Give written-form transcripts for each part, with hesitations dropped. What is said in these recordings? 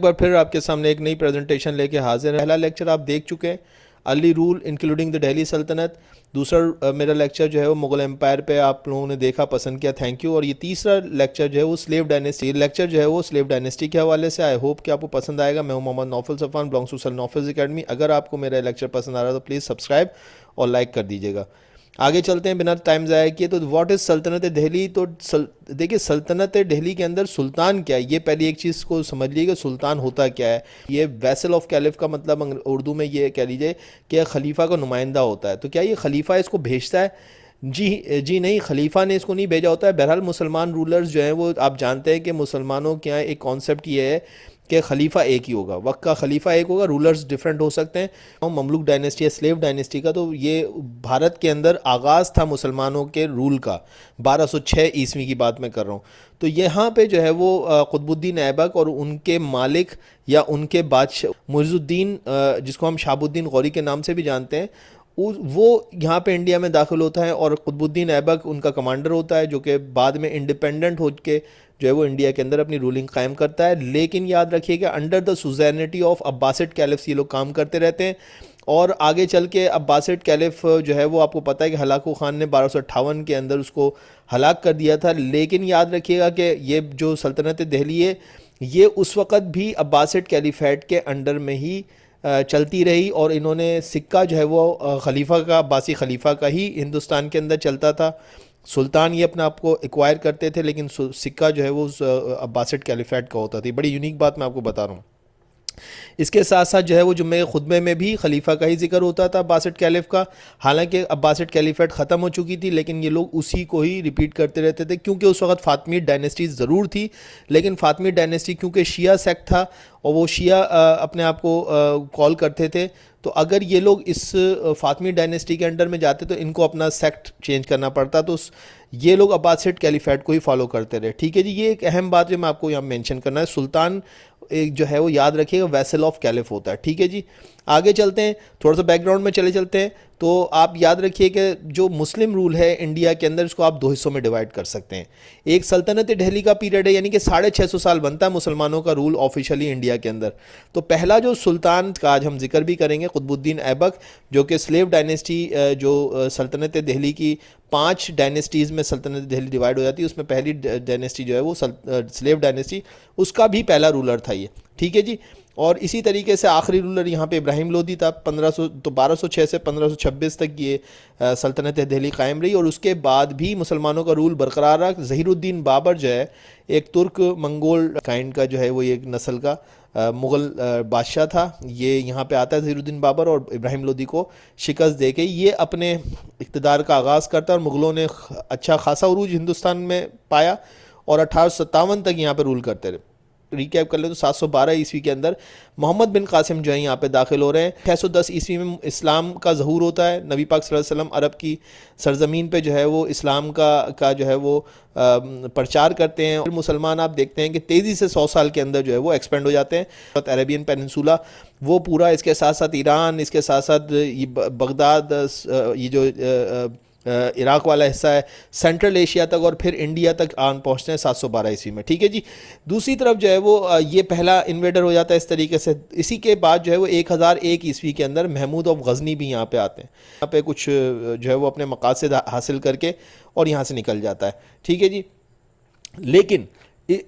ایک بار پھر آپ کے سامنے ایک نئی پریزنٹیشن لے کے حاضر ہیں. پہلا لیکچر آپ دیکھ چکے ہیں early rule including the Delhi سلطنت. دوسرا میرا لیکچر جو ہے وہ مغل امپائر پہ آپ لوگوں نے دیکھا, پسند کیا, تھینک یو. اور یہ تیسرا لیکچر جو ہے وہ سلیو ڈائنیسٹی. یہ لیکچر جو ہے وہ سلیو ڈائنیسٹی کے حوالے سے. آئی ہوپ کہ آپ کو پسند آئے گا. میں ہوں محمد نوفل صفوان, بلانگس ٹو سر نوفلز اکیڈمی. اگر آپ کو میرا لیکچر پسند آ رہا ہے تو پلیز سبسکرائب اور لائک کر دیجیے گا. آگے چلتے ہیں بنا ٹائم ضائع کیے. تو واٹ از سلطنت دہلی؟ تو دیکھیے سلطنت دہلی کے اندر سلطان کیا ہے, یہ پہلی ایک چیز کو سمجھ لیجیے کہ سلطان ہوتا کیا ہے. یہ ویسل آف کیلف کا مطلب اردو میں یہ کہہ لیجیے کہ خلیفہ کا نمائندہ ہوتا ہے. تو کیا یہ خلیفہ اس کو بھیجتا ہے؟ جی نہیں, خلیفہ نے اس کو نہیں بھیجا ہوتا ہے. بہرحال مسلمان رولرز جو ہیں وہ آپ جانتے ہیں کہ مسلمانوں کے یہاں ایک کانسیپٹ یہ ہے کہ خلیفہ ایک ہی ہوگا, وقت کا خلیفہ ایک ہوگا, رولرز ڈیفرنٹ ہو سکتے ہیں. مملوک ڈائنیسٹی ہے, سلیو ڈائنیسٹی کا, تو یہ بھارت کے اندر آغاز تھا مسلمانوں کے رول کا. 1206 عیسوی کی بات میں کر رہا ہوں. تو یہاں پہ جو ہے وہ قطب الدین ایبک اور ان کے مالک یا ان کے بادشاہ معز الدین, جس کو ہم شہاب الدین غوری کے نام سے بھی جانتے ہیں, وہ یہاں پہ انڈیا میں داخل ہوتا ہے. اور قطب الدین ایبک ان کا کمانڈر ہوتا ہے, جو کہ بعد میں انڈیپینڈنٹ ہو کے جو ہے وہ انڈیا کے اندر اپنی رولنگ قائم کرتا ہے. لیکن یاد رکھیے کہ انڈر دا سوزینٹی آف عباسڈ کیلفس یہ لوگ کام کرتے رہتے ہیں. اور آگے چل کے عباسڈ کیلف جو ہے وہ آپ کو پتہ ہے کہ ہلاکو خان نے 1258 کے اندر اس کو ہلاک کر دیا تھا. لیکن یاد رکھیے گا کہ یہ جو سلطنت دہلی ہے یہ اس وقت بھی عباسڈ کیلیفیٹ کے انڈر میں ہی چلتی رہی. اور انہوں نے سکہ جو ہے وہ خلیفہ کا, عباسی خلیفہ کا ہی ہندوستان کے اندر چلتا تھا. سلطان یہ اپنا آپ کو ایکوائر کرتے تھے, لیکن سکہ جو ہے وہ عباسڈ کیلیفیٹ کا ہوتا تھا. بڑی یونیک بات میں آپ کو بتا رہا ہوں. اس کے ساتھ ساتھ جو ہے وہ جمعہ خطبے میں بھی خلیفہ کا ہی ذکر ہوتا تھا عباسڈ کیلف کا. حالانکہ عباسڈ کیلیفیٹ ختم ہو چکی تھی, لیکن یہ لوگ اسی کو ہی ریپیٹ کرتے رہتے تھے, کیونکہ اس وقت فاطمی ڈائنیسٹی ضرور تھی. لیکن فاطمی ڈائنیسٹی کیونکہ شیعہ سیکٹ تھا اور وہ شیعہ اپنے آپ کو کال کرتے تھے, تو اگر یہ لوگ اس فاطمی ڈائنیسٹی کے انڈر میں جاتے تو ان کو اپنا سیکٹ چینج کرنا پڑتا. تو یہ لوگ عباسڈ کیلیفیٹ کو ہی فالو کرتے رہے. ٹھیک ہے جی, یہ ایک اہم بات جو میں آپ کو یہاں مینشن کرنا ہے. سلطان ایک جو ہے وہ یاد رکھیے گا ویسل آف کیلف ہوتا ہے. ٹھیک ہے جی, آگے چلتے ہیں, تھوڑا سا بیک گراؤنڈ میں چلتے ہیں. تو آپ یاد رکھیے کہ جو مسلم رول ہے انڈیا کے اندر اس کو آپ دو حصوں میں ڈیوائڈ کر سکتے ہیں. ایک سلطنت دہلی کا پیریڈ ہے, یعنی کہ 650 سال بنتا ہے مسلمانوں کا رول آفیشلی انڈیا کے اندر. تو پہلا جو سلطان کا آج ہم ذکر بھی کریں گے قطب الدین ایبک, جو کہ سلیو ڈائنیسٹی, جو سلطنت دہلی کی 5 ڈائنیسٹیز میں سلطنت دہلی ڈیوائڈ ہو جاتی ہے, اس میں پہلی ڈائنیسٹی جو ہے وہ سلیو ڈائنیسٹی, اس کا بھی پہلا رولر تھا یہ. ٹھیک ہے جی, اور اسی طریقے سے آخری رولر یہاں پہ ابراہیم لودھی تھا. 1206 سے 1526 تک یہ سلطنت دہلی قائم رہی, اور اس کے بعد بھی مسلمانوں کا رول برقرار رہا. ظہیر الدین بابر جو ہے ایک ترک منگول کائنڈ کا جو ہے وہ ایک نسل کا مغل بادشاہ تھا. یہ یہاں پہ آتا ہے ظہیر الدین بابر, اور ابراہیم لودھی کو شکست دے کے یہ اپنے اقتدار کا آغاز کرتا ہے. اور مغلوں نے اچھا خاصا عروج ہندوستان میں پایا اور 1857 تک یہاں پہ رول کرتے رہے. ریکیپ کر لیں تو 712 عیسوی کے اندر محمد بن قاسم جو ہے یہاں پہ داخل ہو رہے ہیں. 610 عیسوی میں اسلام کا ظہور ہوتا ہے. نبی پاک صلی اللہ علیہ وسلم عرب کی سرزمین پہ جو ہے وہ اسلام کا جو ہے وہ پرچار کرتے ہیں. اور مسلمان آپ دیکھتے ہیں کہ تیزی سے 100 سال کے اندر جو ہے وہ ایکسپینڈ ہو جاتے ہیں. عربین پیننسولا وہ پورا, اس کے ساتھ ساتھ ایران, اس کے ساتھ ساتھ بغداد, یہ جو عراق والا حصہ ہے, سینٹرل ایشیا تک, اور پھر انڈیا تک آن پہنچتے ہیں 712 عیسوی میں. ٹھیک ہے جی, دوسری طرف جو ہے وہ یہ پہلا انویڈر ہو جاتا ہے اس طریقے سے. اسی کے بعد جو ہے وہ 1001 عیسوی کے اندر محمود آف غزنی بھی یہاں پہ آتے ہیں. یہاں پہ کچھ جو ہے وہ اپنے مقاصد حاصل کر کے اور یہاں سے نکل جاتا ہے. ٹھیک ہے جی, لیکن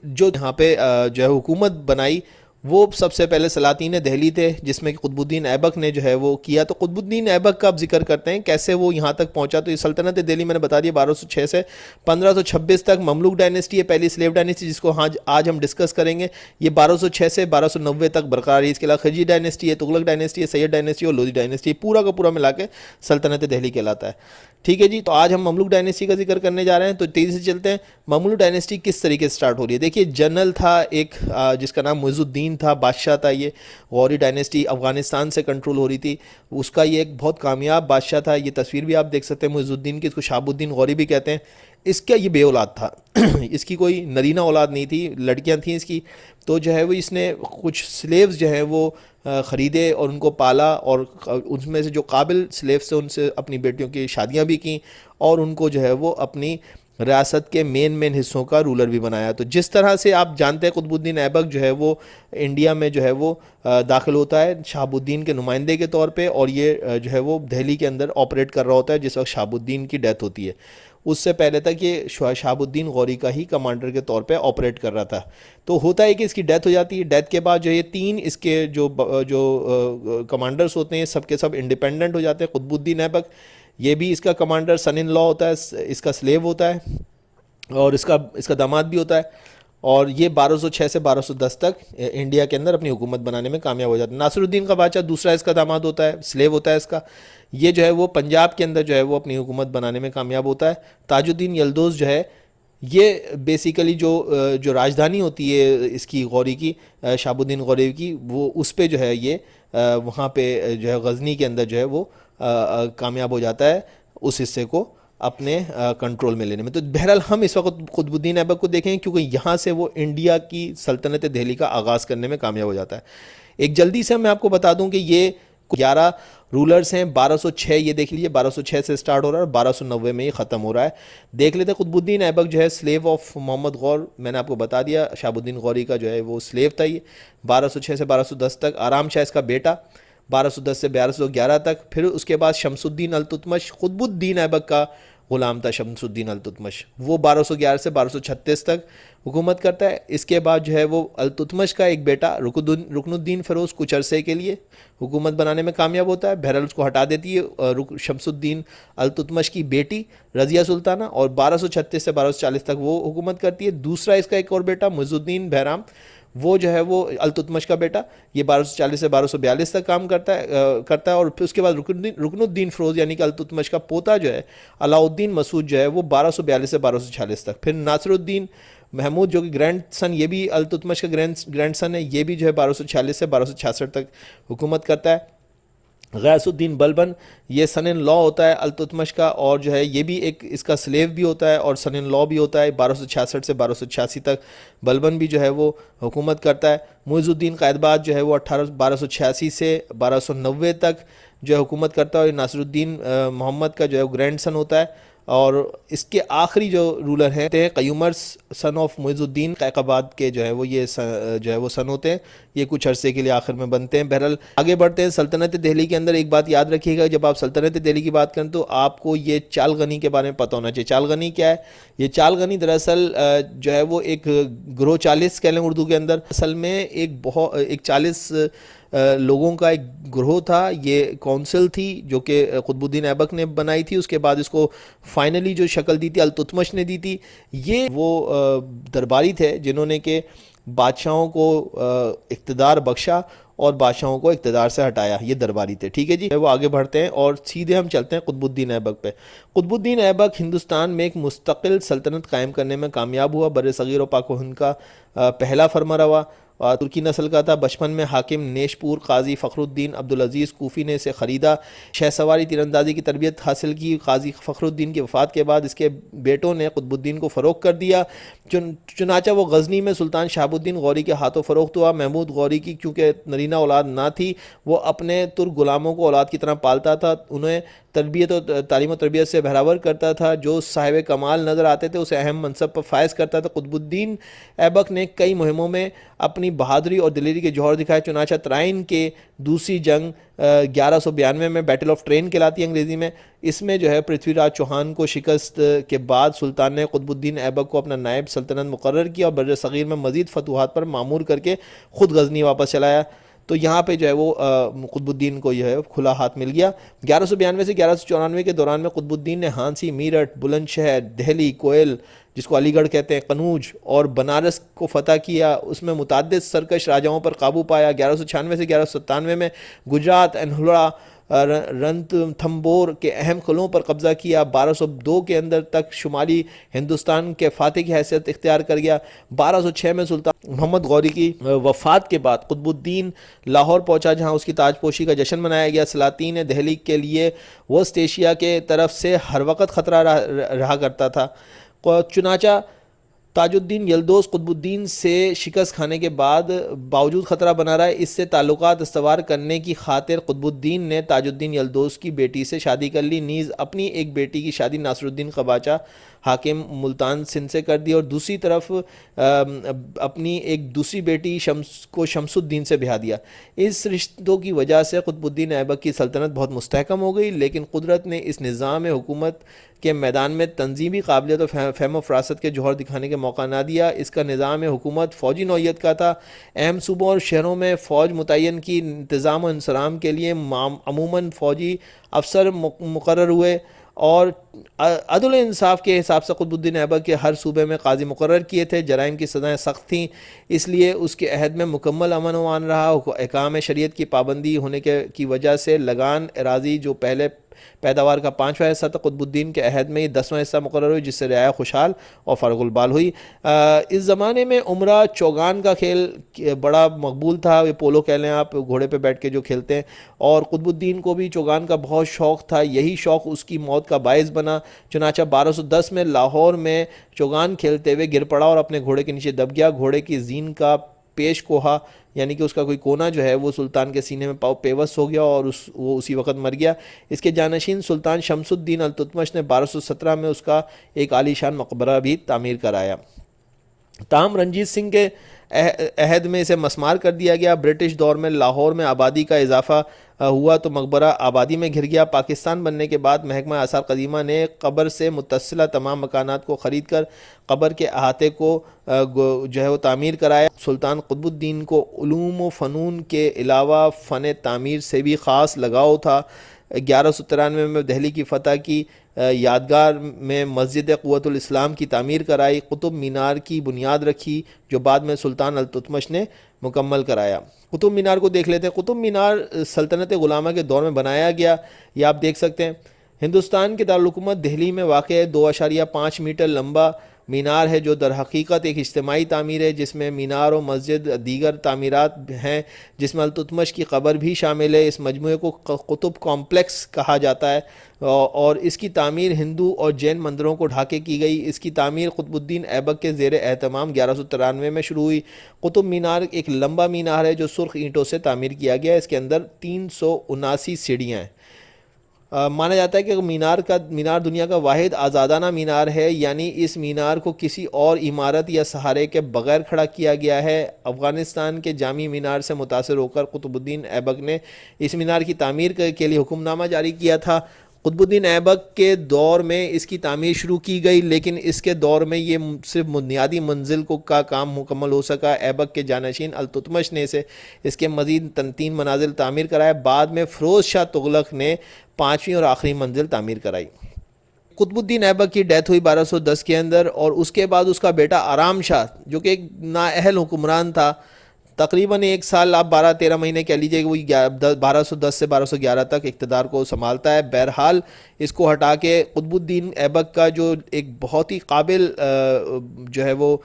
جو یہاں پہ جو ہے حکومت بنائی وہ سب سے پہلے سلاطین دہلی تھے, جس میں کہ قطب الدین ایبک نے جو ہے وہ کیا. تو قطب الدین ایبک کا اب ذکر کرتے ہیں کیسے وہ یہاں تک پہنچا. تو یہ سلطنت دہلی میں نے بتا دیا 1206 سے 1526 تک. مملوک ڈائنیسٹی ہے پہلی سلیو ڈائنیسٹی, جس کو آج ہم ڈسکس کریں گے. یہ 1206 سے 1290 تک برقرار ہے. اس کے علاوہ خلجی ڈائنیسٹی ہے, تغلق ڈائنیسٹی ہے, سید ڈائنیسٹی اور لودھی ڈائنیسٹی, پورا کا پورا ملا کے سلطنت دہلی کہلاتا ہے. ٹھیک ہے جی, تو آج ہم مملوک ڈائنیسٹی کا ذکر کرنے جا رہے ہیں. تو تیزی سے چلتے ہیں. مملوک ڈائنیسٹی کس طریقے سے سٹارٹ ہو رہی ہے؟ دیکھیے جنرل تھا ایک جس کا نام معز الدین تھا, بادشاہ تھا. یہ غوری ڈائنیسٹی افغانستان سے کنٹرول ہو رہی تھی. اس کا یہ ایک بہت کامیاب بادشاہ تھا. یہ تصویر بھی آپ دیکھ سکتے ہیں معز الدین کی, اس کو شہاب الدین غوری بھی کہتے ہیں. اس کا یہ بے اولاد تھا, اس کی کوئی نرینہ اولاد نہیں تھی, لڑکیاں تھیں اس کی. تو جو ہے وہ اس نے کچھ سلیوز جو ہیں وہ خریدے اور ان کو پالا, اور ان میں سے جو قابل سلیوز تھے ان سے اپنی بیٹیوں کی شادیاں بھی کیں, اور ان کو جو ہے وہ اپنی ریاست کے مین حصوں کا رولر بھی بنایا. تو جس طرح سے آپ جانتے ہیں قطب الدین ایبک جو ہے وہ انڈیا میں جو ہے وہ داخل ہوتا ہے شہاب الدین کے نمائندے کے طور پہ, اور یہ جو ہے وہ دہلی کے اندر آپریٹ کر رہا ہوتا ہے جس وقت شہاب الدین کی ڈیتھ ہوتی ہے. اس سے پہلے تک یہ شہاب الدین غوری کا ہی کمانڈر کے طور پہ آپریٹ کر رہا تھا. تو ہوتا ہے کہ اس کی ڈیتھ ہو جاتی ہے. ڈیتھ کے بعد جو یہ 3 اس کے جو کمانڈرز ہوتے ہیں سب کے سب انڈیپینڈنٹ ہو جاتے ہیں. قطب الدین ایبک یہ بھی اس کا کمانڈر سن ان لا ہوتا ہے, اس کا سلیو ہوتا ہے, اور اس کا داماد بھی ہوتا ہے, اور یہ 1206 سے 1210 تک انڈیا کے اندر اپنی حکومت بنانے میں کامیاب ہو جاتا ہے. ناصر الدین کا بادشاہ دوسرا اس کا داماد ہوتا ہے, سلیو ہوتا ہے اس کا, یہ جو ہے وہ پنجاب کے اندر جو ہے وہ اپنی حکومت بنانے میں کامیاب ہوتا ہے. تاج الدین یلدوز جو ہے یہ بیسیکلی جو راجدھانی ہوتی ہے اس کی غوری کی, شہاب الدین غوری کی, وہ اس پہ جو ہے یہ وہاں پہ جو ہے غزنی کے اندر جو ہے وہ کامیاب ہو جاتا ہے اس حصے کو اپنے کنٹرول میں لینے میں. تو بہرحال ہم اس وقت قطب الدین ایبک کو دیکھیں کیونکہ یہاں سے وہ انڈیا کی سلطنت دہلی کا آغاز کرنے میں کامیاب ہو جاتا ہے. ایک جلدی سے میں آپ کو بتا دوں کہ یہ 11 رولرز ہیں. 1206 یہ دیکھ لیجیے 1206 سے سٹارٹ ہو رہا ہے اور 1290 میں یہ ختم ہو رہا ہے. دیکھ لیتے قطب الدین ایبک جو ہے سلیو آف محمد غور, میں نے آپ کو بتا دیا شہاب الدین غوری کا جو ہے وہ سلیو تھا. یہ 1206 سے 1210 تک. آرام شاہ اس کا بیٹا 1210 سے 1211 تک. پھر اس کے بعد شمس الدین التتمش قطب الدین ایبک کا غلام تھا. شمس الدین التتمش وہ 1211 سے 1236 تک حکومت کرتا ہے. اس کے بعد جو ہے وہ التتمش کا ایک بیٹا رکن الدین فیروز کچھ عرصے کے لیے حکومت بنانے میں کامیاب ہوتا ہے. بہرحال اس کو ہٹا دیتی ہے شمس الدین التتمش کی بیٹی رضیہ سلطانہ, اور 1236 سے 1240 تک وہ حکومت کرتی ہے. دوسرا اس کا ایک اور بیٹا معز الدین بہرام, وہ جو ہے وہ التتمش کا بیٹا, یہ 1240 سے 1242 تک کام کرتا ہے. اور پھر اس کے بعد رکن الدین فیروز یعنی کہ التتمش کا پوتا جو ہے علاء الدین مسعود جو ہے وہ 1242 سے 1246 تک. پھر ناصر الدین محمود جو کہ گرینڈ سن, یہ بھی التتمش کا گرینڈ سن ہے, یہ بھی جو ہے 1246 سے 1266 تک حکومت کرتا ہے. غیاث الدین بلبن یہ سن ان لا ہوتا ہے التتمش کا, اور جو ہے یہ بھی ایک اس کا سلیو بھی ہوتا ہے اور سن ان لا بھی ہوتا ہے. 1266 سے 1286 تک بلبن بھی جو ہے وہ حکومت کرتا ہے. معز الدین قائدباد جو ہے وہ 1286 سے 1290 تک جو ہے حکومت کرتا ہے, اور ناصر الدین محمد کا جو ہے گرینڈ سن ہوتا ہے. اور اس کے آخری جو رولر ہیں قیومر سن آف معز الدین قائقباد کے جو ہے وہ یہ جو ہے وہ سن ہوتے ہیں. یہ کچھ عرصے کے لیے آخر میں بنتے ہیں. بہرحال آگے بڑھتے ہیں. سلطنت دہلی کے اندر ایک بات یاد رکھیے گا, جب آپ سلطنت دہلی کی بات کریں تو آپ کو یہ چال غنی کے بارے میں پتہ ہونا چاہیے. چال غنی کیا ہے؟ یہ چال غنی دراصل جو ہے وہ ایک گروہ 40 کہہ لیں اردو کے اندر, اصل میں ایک 40 لوگوں کا ایک گروہ تھا. یہ کونسل تھی جو کہ قطب الدین ایبک نے بنائی تھی. اس کے بعد اس کو فائنلی جو شکل دی تھی التتمش نے دی تھی. یہ وہ درباری تھے جنہوں نے کہ بادشاہوں کو اقتدار بخشا اور بادشاہوں کو اقتدار سے ہٹایا. یہ درباری تھے. ٹھیک ہے جی, وہ آگے بڑھتے ہیں اور سیدھے ہم چلتے ہیں قطب الدین ایبک پہ. قطب الدین ایبک ہندوستان میں ایک مستقل سلطنت قائم کرنے میں کامیاب ہوا. بر صغیر و پاک و ہند کا پہلا فرما روا ترکی نسل کا تھا. بچپن میں حاکم نیش پور قاضی فخر الدین عبدالعزیز کوفی نے اسے خریدا. شہ سواری تیر اندازی کی تربیت حاصل کی. قاضی فخر الدین کی وفات کے بعد اس کے بیٹوں نے قطب الدین کو فروخت کر دیا. چنانچہ وہ غزنی میں سلطان شہاب الدین غوری کے ہاتھوں فروخت ہوا. محمود غوری کی کیونکہ نرینہ اولاد نہ تھی, وہ اپنے ترک غلاموں کو اولاد کی طرح پالتا تھا. انہیں تربیت و تعلیم و تربیت سے بہراور کرتا تھا. جو صاحب کمال نظر آتے تھے اسے اہم منصب پر فائز کرتا تھا. قطب الدین ایبک نے کئی مہموں میں اپنی بہادری اور دلیری کے جوہر دکھائے. چنانچہ ترائن کے دوسری جنگ 1192 میں بیٹل آف ٹرین کہلاتی ہے انگریزی میں, اس میں جو ہے پرتھوی راج چوہان کو شکست کے بعد سلطان نے قطب الدین ایبک کو اپنا نائب سلطنت مقرر کیا اور بر صغیر میں مزید فتوحات پر مامور کر کے خود غزنی واپس چلایا. تو یہاں پہ جو ہے وہ قطب الدین کو جو ہے کھلا ہاتھ مل گیا. 1192 سے 1194 کے دوران میں قطب الدین نے ہانسی, میرٹھ, بلند شہر, دہلی, کوئل جس کو علی گڑھ کہتے ہیں, قنوج اور بنارس کو فتح کیا. اس میں متعدد سرکش راجاؤں پر قابو پایا. 1196 سے 1197 میں گجرات, انہولہ, رنت تھمبور کے اہم قلعوں پر قبضہ کیا. 1202 کے اندر تک شمالی ہندوستان کے فاتح کی حیثیت اختیار کر گیا. 1206 میں سلطان محمد غوری کی وفات کے بعد قطب الدین لاہور پہنچا جہاں اس کی تاج پوشی کا جشن منایا گیا. سلاطین دہلی کے لیے وسط ایشیا کے طرف سے ہر وقت خطرہ رہا کرتا تھا. چنانچہ تاج الدین یلدوز قطب الدین سے شکست کھانے کے بعد باوجود خطرہ بنا رہا ہے. اس سے تعلقات استوار کرنے کی خاطر قطب الدین نے تاج الدین یلدوز کی بیٹی سے شادی کر لی. نیز اپنی ایک بیٹی کی شادی ناصر الدین قباچہ حاکم ملتان سندھ سے کر دی، اور دوسری طرف اپنی ایک دوسری بیٹی شمس الدین سے بیاہ دیا۔ اس رشتوں کی وجہ سے قطب الدین ایبک کی سلطنت بہت مستحکم ہو گئی، لیکن قدرت نے اس نظام حکومت کے میدان میں تنظیمی قابلیت اور فہم و فراست کے جوہر دکھانے کا موقع نہ دیا۔ اس کا نظام حکومت فوجی نوعیت کا تھا۔ اہم صوبوں اور شہروں میں فوج متعین کی، انتظام و انصرام کے لیے عموماً فوجی افسر مقرر ہوئے، اور عدل و انصاف کے حساب سے قطب الدین ایبک کے ہر صوبے میں قاضی مقرر کیے تھے۔ جرائم کی سزائیں سخت تھیں، اس لیے اس کے عہد میں مکمل امن و امان رہا۔ احکام شریعت کی پابندی ہونے کی وجہ سے لگان اراضی جو پہلے پیداوار کا 5واں حصہ تھا، قطب الدین کے عہد میں یہ 10واں حصہ مقرر ہوئی، جس سے رعایا خوشحال اور فارغ البال ہوئی۔ اس زمانے میں عمرہ چوگان کا کھیل بڑا مقبول تھا، یہ پولو کہہ لیں آپ، گھوڑے پہ بیٹھ کے جو کھیلتے ہیں، اور قطب الدین کو بھی چوگان کا بہت شوق تھا۔ یہی شوق اس کی موت کا باعث بنا، چنانچہ 1210 میں لاہور میں چوگان کھیلتے ہوئے گر پڑا اور اپنے گھوڑے کے نیچے دب گیا۔ گھوڑے کی زین کا پیش کوہا، یعنی کہ اس کا کوئی کونا جو ہے وہ سلطان کے سینے میں پیوست ہو گیا، اور وہ اسی وقت مر گیا۔ اس کے جانشین سلطان شمس الدین التتمش نے 1217 میں اس کا ایک عالی شان مقبرہ بھی تعمیر کرایا۔ تاہم رنجیت سنگھ کے عہد میں اسے مسمار کر دیا گیا۔ برٹش دور میں لاہور میں آبادی کا اضافہ ہوا تو مقبرہ آبادی میں گھر گیا۔ پاکستان بننے کے بعد محکمہ آثار قدیمہ نے قبر سے متصلہ تمام مکانات کو خرید کر قبر کے احاطے کو جو ہے وہ تعمیر کرایا۔ سلطان قطب الدین کو علوم و فنون کے علاوہ فن تعمیر سے بھی خاص لگاؤ تھا۔ 1193 میں دہلی کی فتح کی یادگار میں مسجد قوت الاسلام کی تعمیر کرائی۔ قطب مینار کی بنیاد رکھی، جو بعد میں سلطان التتمش نے مکمل کرایا۔ قطب مینار کو دیکھ لیتے ہیں۔ قطب مینار سلطنت غلامہ کے دور میں بنایا گیا، یہ آپ دیکھ سکتے ہیں۔ ہندوستان کے دارالحکومت دہلی میں واقع ہے۔ 2.5 میٹر لمبا مینار ہے، جو در حقیقت ایک اجتماعی تعمیر ہے، جس میں مینار و مسجد دیگر تعمیرات ہیں، جس میں التتمش کی قبر بھی شامل ہے۔ اس مجموعے کو قطب کمپلیکس کہا جاتا ہے، اور اس کی تعمیر ہندو اور جین مندروں کو ڈھا کے کی گئی۔ اس کی تعمیر قطب الدین ایبک کے زیر اہتمام 1193 میں شروع ہوئی۔ قطب مینار ایک لمبا مینار ہے جو سرخ اینٹوں سے تعمیر کیا گیا ہے۔ اس کے اندر 379 سیڑھیاں ہیں۔ مانا جاتا ہے کہ مینار دنیا کا واحد آزادانہ مینار ہے، یعنی اس مینار کو کسی اور عمارت یا سہارے کے بغیر کھڑا کیا گیا ہے۔ افغانستان کے جامع مینار سے متاثر ہو کر قطب الدین ایبک نے اس مینار کی تعمیر کے لیے حکم نامہ جاری کیا تھا۔ قطب الدین ایبک کے دور میں اس کی تعمیر شروع کی گئی، لیکن اس کے دور میں یہ صرف بنیادی منزل کا کام مکمل ہو سکا۔ ایبک کے جانشین التتمش نے اس کے مزید 3 منازل تعمیر کرائے۔ بعد میں فیروز شاہ تغلق نے 5ویں اور آخری منزل تعمیر کرائی۔ قطب الدین ایبک کی ڈیتھ ہوئی 1210 کے اندر، اور اس کے بعد اس کا بیٹا آرام شاہ، جو کہ ایک نااہل حکمران تھا، تقریباً 1 سال، آپ 12-13 مہینے کہہ لیجئے کہ وہ 1210 سے 1211 تک اقتدار کو سنبھالتا ہے۔ بہرحال اس کو ہٹا کے قطب الدین ایبک کا جو ایک بہت ہی قابل جو ہے وہ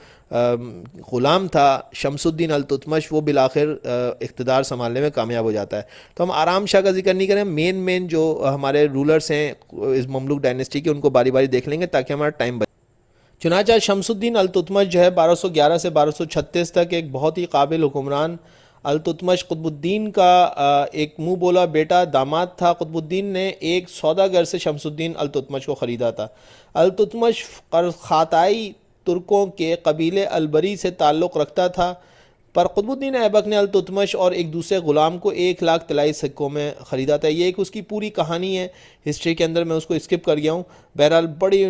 غلام تھا، شمس الدین التتمش، وہ بالآخر اقتدار سنبھالنے میں کامیاب ہو جاتا ہے۔ تو ہم آرام شاہ کا ذکر نہیں کریں، مین جو ہمارے رولرز ہیں اس مملوک ڈائنیسٹی کے، ان کو باری باری دیکھ لیں گے تاکہ ہمارا ٹائم بچے۔ چنانچہ شمس الدین التتمش جو ہے 1211 سے 1236 تک ایک بہت ہی قابل حکمران۔ التتمش قطب الدین کا ایک منہ بولا بیٹا داماد تھا۔ قطب الدین نے ایک سوداگر سے شمس الدین التتمش کو خریدا تھا۔ التتمش قرخاتائی ترکوں کے قبیلے البری سے تعلق رکھتا تھا، پر قطب الدین ایبک نے التتمش اور ایک دوسرے غلام کو 1,00,000 طلائی سکوں میں خریدا تھا۔ یہ ایک اس کی پوری کہانی ہے ہسٹری کے اندر، میں اس کو اسکپ کر گیا ہوں۔ بہرحال بڑی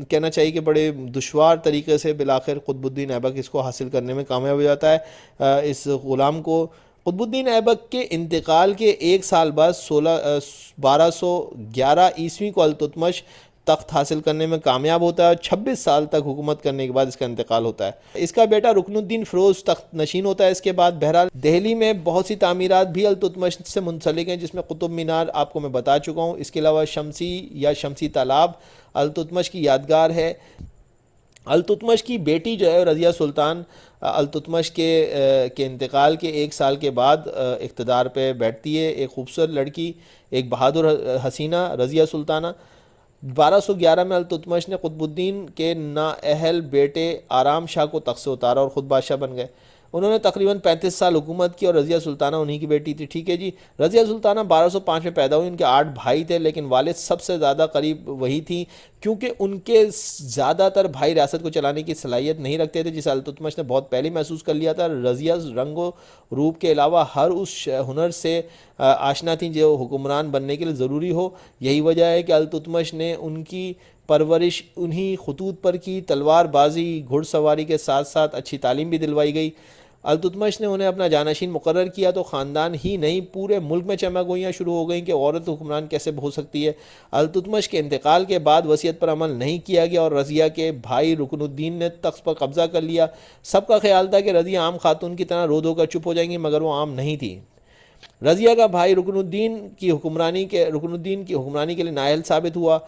کہنا چاہیے کہ بڑے دشوار طریقے سے بالآخر قطب الدین ایبک اس کو حاصل کرنے میں کامیاب ہو جاتا ہے اس غلام کو۔ قطب الدین ایبک کے انتقال کے 1 سال بعد 1211 عیسوی کو التتمش تخت حاصل کرنے میں کامیاب ہوتا ہے، اور 26 سال تک حکومت کرنے کے بعد اس کا انتقال ہوتا ہے۔ اس کا بیٹا رکن الدین فیروز تخت نشین ہوتا ہے اس کے بعد۔ بہرحال دہلی میں بہت سی تعمیرات بھی التتمش سے منسلک ہیں، جس میں قطب مینار آپ کو میں بتا چکا ہوں۔ اس کے علاوہ شمسی تالاب التتمش کی یادگار ہے۔ التتمش کی بیٹی جو ہے رضیہ سلطان التتمش کے انتقال کے 1 سال کے بعد اقتدار پہ بیٹھتی ہے۔ ایک خوبصورت لڑکی، ایک بہادر حسینہ رضیہ سلطانہ۔ 1211 میں التتمش نے قطب الدین کے نااہل بیٹے آرام شاہ کو تخت سے اتارا اور خود بادشاہ بن گئے۔ انہوں نے تقریباً 35 سال حکومت کی، اور رضیہ سلطانہ انہی کی بیٹی تھی۔ ٹھیک ہے جی، رضیہ سلطانہ 1205 میں پیدا ہوئی۔ ان کے 8 بھائی تھے، لیکن والد سب سے زیادہ قریب وہی تھی، کیونکہ ان کے زیادہ تر بھائی ریاست کو چلانے کی صلاحیت نہیں رکھتے تھے، جسے التتمش نے بہت پہلے محسوس کر لیا تھا۔ رضیہ رنگ و روپ کے علاوہ ہر اس ہنر سے آشنا تھیں جو حکمران بننے کے لیے ضروری ہو۔ یہی وجہ ہے کہ التتمش نے ان کی پرورش انہی خطوط پر کی، تلوار بازی، گھڑ سواری کے ساتھ ساتھ اچھی تعلیم بھی دلوائی گئی۔ التتمش نے انہیں اپنا جانشین مقرر کیا تو خاندان ہی نہیں پورے ملک میں چمہ گوئیاں شروع ہو گئیں کہ عورت حکمران کیسے ہو سکتی ہے۔ التتمش کے انتقال کے بعد وصیت پر عمل نہیں کیا گیا اور رضیہ کے بھائی رکن الدین نے تخت پر قبضہ کر لیا۔ سب کا خیال تھا کہ رضیہ عام خاتون کی طرح رو دھو کر چپ ہو جائیں گی، مگر وہ عام نہیں تھی۔ رضیہ کا بھائی رکن الدین کی حکمرانی کے لیے نااہل ثابت ہوا،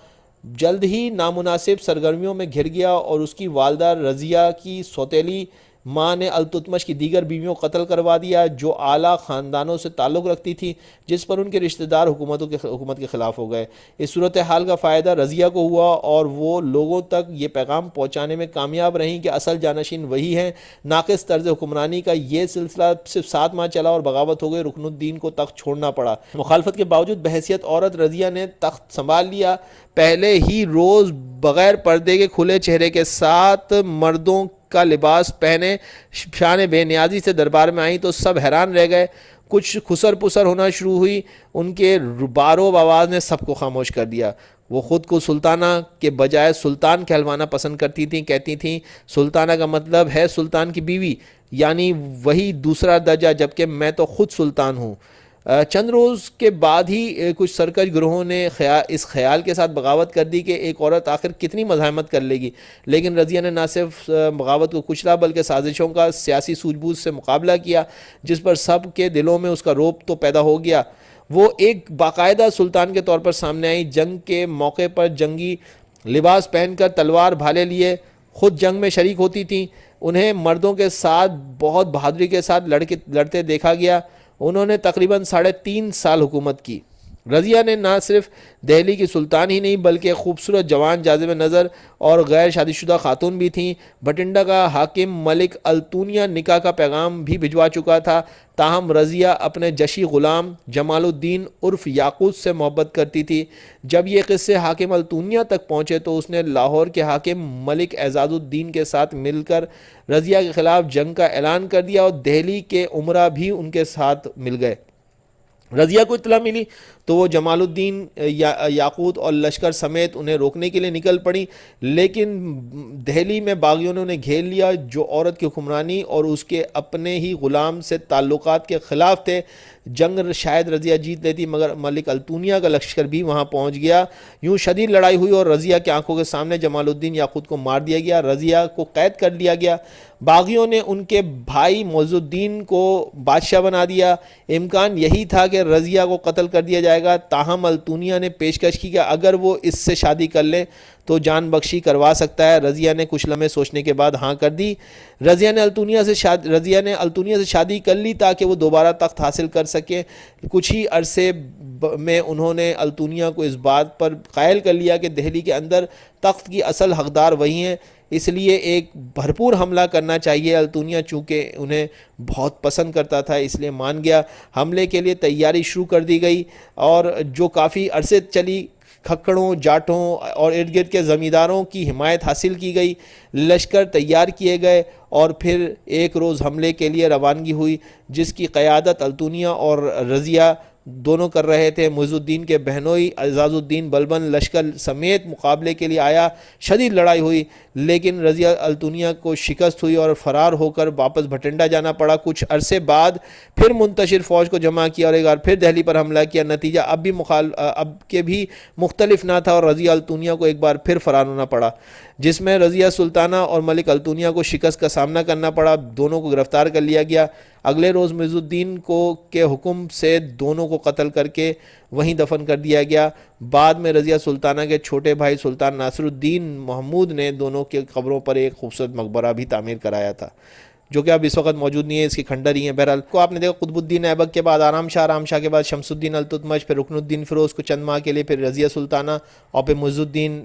جلد ہی نامناسب سرگرمیوں میں گھر گیا اور اس کی والدہ رضیہ کی سوتیلی ماں نے التتمش کی دیگر بیویوں کو قتل کروا دیا جو اعلیٰ خاندانوں سے تعلق رکھتی تھی، جس پر ان کے رشتہ دار حکومت کے خلاف ہو گئے۔ اس صورتحال کا فائدہ رضیہ کو ہوا اور وہ لوگوں تک یہ پیغام پہنچانے میں کامیاب رہیں کہ اصل جانشین وہی ہیں۔ ناقص طرز حکمرانی کا یہ سلسلہ صرف 7 ماہ چلا اور بغاوت ہو گئی، رکن الدین کو تخت چھوڑنا پڑا۔ مخالفت کے باوجود بحیثیت عورت رضیہ نے تخت سنبھال لیا۔ پہلے ہی روز بغیر پردے کے کھلے چہرے کے ساتھ مردوں کا لباس پہنے شان بے نیازی سے دربار میں آئیں تو سب حیران رہ گئے۔ کچھ خسر پسر ہونا شروع ہوئی، ان کے باروب آواز نے سب کو خاموش کر دیا۔ وہ خود کو سلطانہ کے بجائے سلطان کہلوانا پسند کرتی تھیں، کہتی تھیں سلطانہ کا مطلب ہے سلطان کی بیوی، یعنی وہی دوسرا درجہ، جبکہ میں تو خود سلطان ہوں۔ چند روز کے بعد ہی کچھ سرکش گروہوں نے اس خیال کے ساتھ بغاوت کر دی کہ ایک عورت آخر کتنی مزاحمت کر لے گی، لیکن رضیہ نے نہ صرف بغاوت کو کچلا بلکہ سازشوں کا سیاسی سوجھ بوجھ سے مقابلہ کیا، جس پر سب کے دلوں میں اس کا رعب تو پیدا ہو گیا۔ وہ ایک باقاعدہ سلطان کے طور پر سامنے آئی، جنگ کے موقع پر جنگی لباس پہن کر تلوار بھالے لیے خود جنگ میں شریک ہوتی تھیں۔ انہیں مردوں کے ساتھ بہت بہادری کے ساتھ لڑتے دیکھا گیا۔ انہوں نے تقریباً 3.5 سال حکومت کی۔ رضیہ نے نہ صرف دہلی کی سلطان ہی نہیں بلکہ خوبصورت جوان جاذب نظر اور غیر شادی شدہ خاتون بھی تھیں۔ بھٹنڈا کا حاکم ملک التونیہ نکاح کا پیغام بھی بھجوا چکا تھا، تاہم رضیہ اپنے جشی غلام جمال الدین عرف یاقوت سے محبت کرتی تھی۔ جب یہ قصے حاکم التونیہ تک پہنچے تو اس نے لاہور کے حاکم ملک اعزاز الدین کے ساتھ مل کر رضیہ کے خلاف جنگ کا اعلان کر دیا اور دہلی کے امراء بھی ان کے ساتھ مل گئے۔ رضیہ کو اطلاع ملی تو وہ جمال الدین یاقوت اور لشکر سمیت انہیں روکنے کے لیے نکل پڑی، لیکن دہلی میں باغیوں نے انہیں گھیر لیا جو عورت کی حکمرانی اور اس کے اپنے ہی غلام سے تعلقات کے خلاف تھے۔ جنگ شاید رضیہ جیت لیتی مگر ملک التونیہ کا لشکر بھی وہاں پہنچ گیا۔ یوں شدید لڑائی ہوئی اور رضیہ کی آنکھوں کے سامنے جمال الدین یاقوت کو مار دیا گیا، رضیہ کو قید کر لیا گیا۔ باغیوں نے ان کے بھائی معز الدین کو بادشاہ بنا دیا۔ امکان یہی تھا کہ رضیہ کو قتل کر دیا جائے گا، تاہم التونیہ نے پیشکش کی کہ اگر وہ اس سے شادی کر لیں تو جان بخشی کروا سکتا ہے۔ رضیہ نے کچھ لمحے سوچنے کے بعد ہاں کر دی۔ رضیہ نے التونیہ سے شادی کر لی تاکہ وہ دوبارہ تخت حاصل کر سکیں۔ کچھ ہی عرصے میں انہوں نے التونیہ کو اس بات پر قائل کر لیا کہ دہلی کے اندر تخت کی اصل حقدار وہی ہیں، اس لیے ایک بھرپور حملہ کرنا چاہیے۔ التونیہ چونکہ انہیں بہت پسند کرتا تھا اس لیے مان گیا۔ حملے کے لیے تیاری شروع کر دی گئی اور جو کافی عرصے چلی۔ کھکڑوں، جاٹوں اور ارد گرد کے زمینداروں کی حمایت حاصل کی گئی، لشکر تیار کیے گئے اور پھر ایک روز حملے کے لیے روانگی ہوئی جس کی قیادت التونیہ اور رضیہ دونوں کر رہے تھے۔ معز الدین کے بہنوئی اعزاز الدین بلبن لشکر سمیت مقابلے کے لیے آیا۔ شدید لڑائی ہوئی لیکن رضیہ التونیہ کو شکست ہوئی اور فرار ہو کر واپس بھٹنڈا جانا پڑا۔ کچھ عرصے بعد پھر منتشر فوج کو جمع کیا اور ایک بار پھر دہلی پر حملہ کیا۔ نتیجہ اب کے بھی مختلف نہ تھا اور رضیہ التونیہ کو ایک بار پھر فرار ہونا پڑا، جس میں رضیہ سلطانہ اور ملک التونیہ کو شکست کا سامنا کرنا پڑا۔ دونوں کو گرفتار کر لیا گیا۔ اگلے روز معز الدین کے حکم سے دونوں کو قتل کر کے وہیں دفن کر دیا گیا۔ بعد میں رضیہ سلطانہ کے چھوٹے بھائی سلطان ناصر الدین محمود نے دونوں کی قبروں پر ایک خوبصورت مقبرہ بھی تعمیر کرایا تھا۔ جو کہ اب اس وقت موجود نہیں ہے، اس کے کھنڈر ہی ہیں۔ بہرحال کو آپ نے دیکھا قطب الدین ایبک کے بعد آرام شاہ کے بعد شمس الدین التتمش، پھر رکن الدین فیروز کو چند ماہ کے لیے، پھر رضیہ سلطانہ، اور پھر معز الدین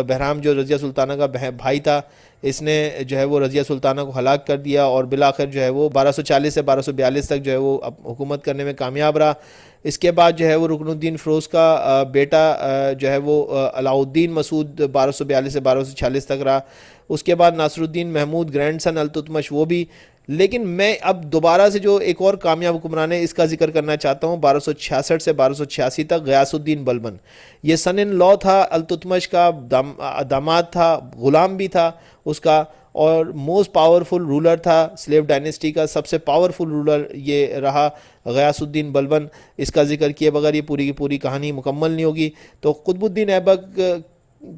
بہرام جو رضیہ سلطانہ کا بھائی تھا، اس نے جو ہے وہ رضیہ سلطانہ کو ہلاک کر دیا، اور بالآخر جو ہے وہ 1240 سے 1242 تک جو ہے وہ حکومت کرنے میں کامیاب رہا۔ اس کے بعد جو ہے وہ رکن الدین فیروز کا بیٹا جو ہے وہ علاؤ الدین مسعود 1242 سے 1246 تک رہا۔ اس کے بعد ناصر الدین محمود گرینڈ سن التتمش وہ بھی۔ لیکن میں اب دوبارہ سے جو ایک اور کامیاب حکمران ہے اس کا ذکر کرنا چاہتا ہوں، 1266 سے 1286 تک غیاث الدین بلبن۔ یہ سن ان لا تھا، التتمش کا داماد تھا، غلام بھی تھا اس کا، اور موسٹ پاورفل رولر تھا سلیو ڈائنیسٹی کا، سب سے پاورفل رولر یہ رہا غیاث الدین بلبن۔ اس کا ذکر کیے بغیر یہ پوری کی پوری کہانی مکمل نہیں ہوگی۔ تو قطب الدین ایبک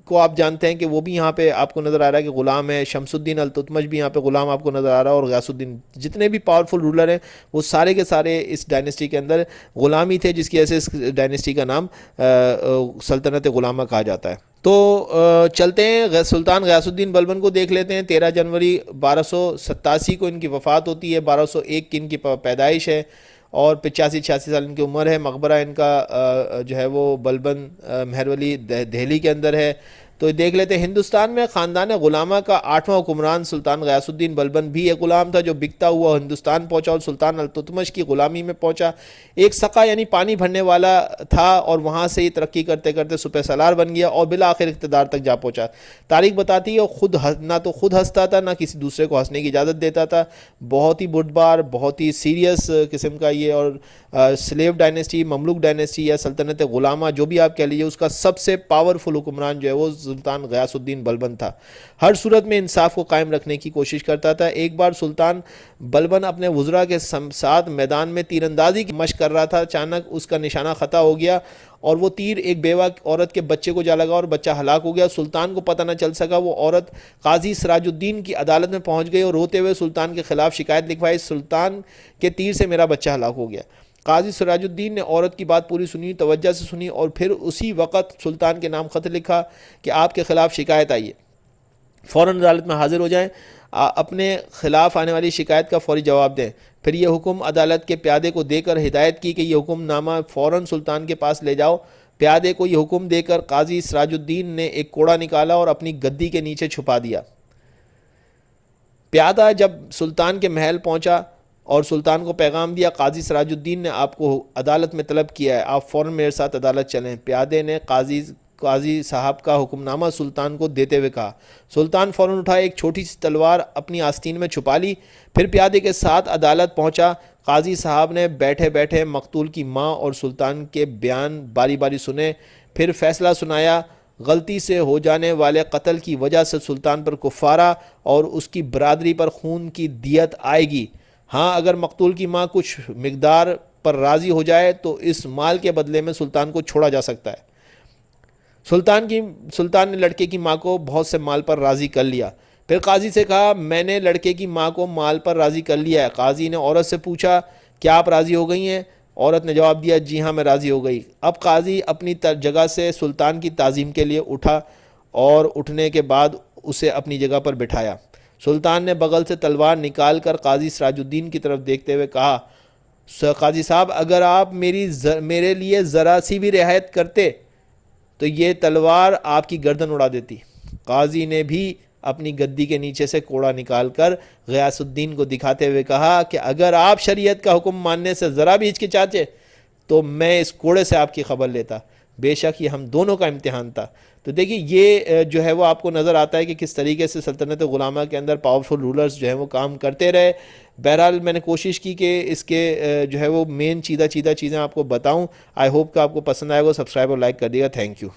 کو آپ جانتے ہیں کہ وہ بھی یہاں پہ آپ کو نظر آ رہا ہے کہ غلام ہے، شمس الدین التتمش بھی یہاں پہ غلام آپ کو نظر آ رہا ہے، اور غیاث الدین، جتنے بھی پاورفل رولر ہیں وہ سارے کے سارے اس ڈائنیسٹی کے اندر غلامی تھے، جس کی وجہ سے اس ڈائنیسٹی کا نام سلطنت غلامہ کہا جاتا ہے۔ تو چلتے ہیں سلطان غیاث الدین بلبن کو دیکھ لیتے ہیں۔ 13 جنوری 1287 کو ان کی وفات ہوتی ہے، 1201 کی ان کی پیدائش ہے، اور 85-86 سال ان کی عمر ہے۔ مقبرہ ان کا جو ہے وہ بلبن مہرولی دہلی کے اندر ہے۔ تو دیکھ لیتے ہیں ہندوستان میں خاندان غلامہ کا 8واں حکمران سلطان غیاث الدین بلبن بھی ایک غلام تھا جو بکتا ہوا ہندوستان پہنچا اور سلطان التتمش کی غلامی میں پہنچا۔ ایک سقا یعنی پانی بھرنے والا تھا، اور وہاں سے ہی ترقی کرتے کرتے سپہ سالار بن گیا اور بالآخر اقتدار تک جا پہنچا۔ تاریخ بتاتی ہے خود نہ تو خود ہنستا تھا، نہ کسی دوسرے کو ہنسنے کی اجازت دیتا تھا۔ بہت ہی بردبار، بہت ہی سیریس قسم کا یہ، اور سلیو ڈائنیسٹی، مملوک ڈائنیسٹی یا سلطنت غلامہ جو بھی آپ کہہ لیجیے، اس کا سب سے پاورفل حکمران جو ہے وہ سلطان غیاث الدین بلبن تھا۔ ہر صورت میں انصاف کو قائم رکھنے کی کوشش کرتا تھا۔ ایک بار سلطان بلبن اپنے وزراء کے ساتھ میدان میں تیر اندازی کی مشق کر رہا تھا، اچانک اس کا نشانہ خطا ہو گیا اور وہ تیر ایک بیوہ عورت کے بچے کو جا لگا اور بچہ ہلاک ہو گیا۔ سلطان کو پتہ نہ چل سکا، وہ عورت قاضی سراج الدین کی عدالت میں پہنچ گئی اور روتے ہوئے سلطان کے خلاف شکایت لکھوائی، سلطان کے تیر سے میرا بچہ ہلاک ہو گیا۔ قاضی سراج الدین نے عورت کی بات پوری سنی، توجہ سے سنی، اور پھر اسی وقت سلطان کے نام خط لکھا کہ آپ کے خلاف شکایت آئی ہے، فوراً عدالت میں حاضر ہو جائیں، اپنے خلاف آنے والی شکایت کا فوری جواب دیں۔ پھر یہ حکم عدالت کے پیادے کو دے کر ہدایت کی کہ یہ حکم نامہ فوراً سلطان کے پاس لے جاؤ۔ پیادے کو یہ حکم دے کر قاضی سراج الدین نے ایک کوڑا نکالا اور اپنی گدی کے نیچے چھپا دیا۔ پیادہ جب سلطان کے محل پہنچا اور سلطان کو پیغام دیا، قاضی سراج الدین نے آپ کو عدالت میں طلب کیا ہے، آپ فوراً میرے ساتھ عدالت چلیں۔ پیادے نے قاضی صاحب کا حکم نامہ سلطان کو دیتے ہوئے کہا۔ سلطان فوراً اٹھا، ایک چھوٹی سی تلوار اپنی آستین میں چھپا لی، پھر پیادے کے ساتھ عدالت پہنچا۔ قاضی صاحب نے بیٹھے بیٹھے مقتول کی ماں اور سلطان کے بیان باری باری سنے، پھر فیصلہ سنایا۔ غلطی سے ہو جانے والے قتل کی وجہ سے سلطان پر کفارہ اور اس کی برادری پر خون کی دیت آئے گی۔ ہاں، اگر مقتول کی ماں کچھ مقدار پر راضی ہو جائے تو اس مال کے بدلے میں سلطان کو چھوڑا جا سکتا ہے۔ سلطان نے لڑکے کی ماں کو بہت سے مال پر راضی کر لیا۔ پھر قاضی سے کہا، میں نے لڑکے کی ماں کو مال پر راضی کر لیا ہے۔ قاضی نے عورت سے پوچھا، کیا آپ راضی ہو گئی ہیں؟ عورت نے جواب دیا، جی ہاں میں راضی ہو گئی۔ اب قاضی اپنی جگہ سے سلطان کی تعظیم کے لیے اٹھا اور اٹھنے کے بعد اسے اپنی جگہ پر بٹھایا۔ سلطان نے بغل سے تلوار نکال کر قاضی سراج الدین کی طرف دیکھتے ہوئے کہا، قاضی صاحب اگر آپ میرے لیے ذرا سی بھی رعایت کرتے تو یہ تلوار آپ کی گردن اڑا دیتی۔ قاضی نے بھی اپنی گدی کے نیچے سے کوڑا نکال کر غیاث الدین کو دکھاتے ہوئے کہا کہ اگر آپ شریعت کا حکم ماننے سے ذرا بھی ہچکچاتے تو میں اس کوڑے سے آپ کی خبر لیتا۔ بے شک یہ ہم دونوں کا امتحان تھا۔ تو دیکھیے یہ جو ہے وہ آپ کو نظر آتا ہے کہ کس طریقے سے سلطنت غلامہ کے اندر پاورفل رولرز جو ہیں وہ کام کرتے رہے۔ بہرحال میں نے کوشش کی کہ اس کے جو ہے وہ مین چیدہ چیزیں آپ کو بتاؤں۔ آئی ہوپ کہ آپ کو پسند آئے گا۔ سبسکرائب اور لائک کر دیے گا۔ Thank you.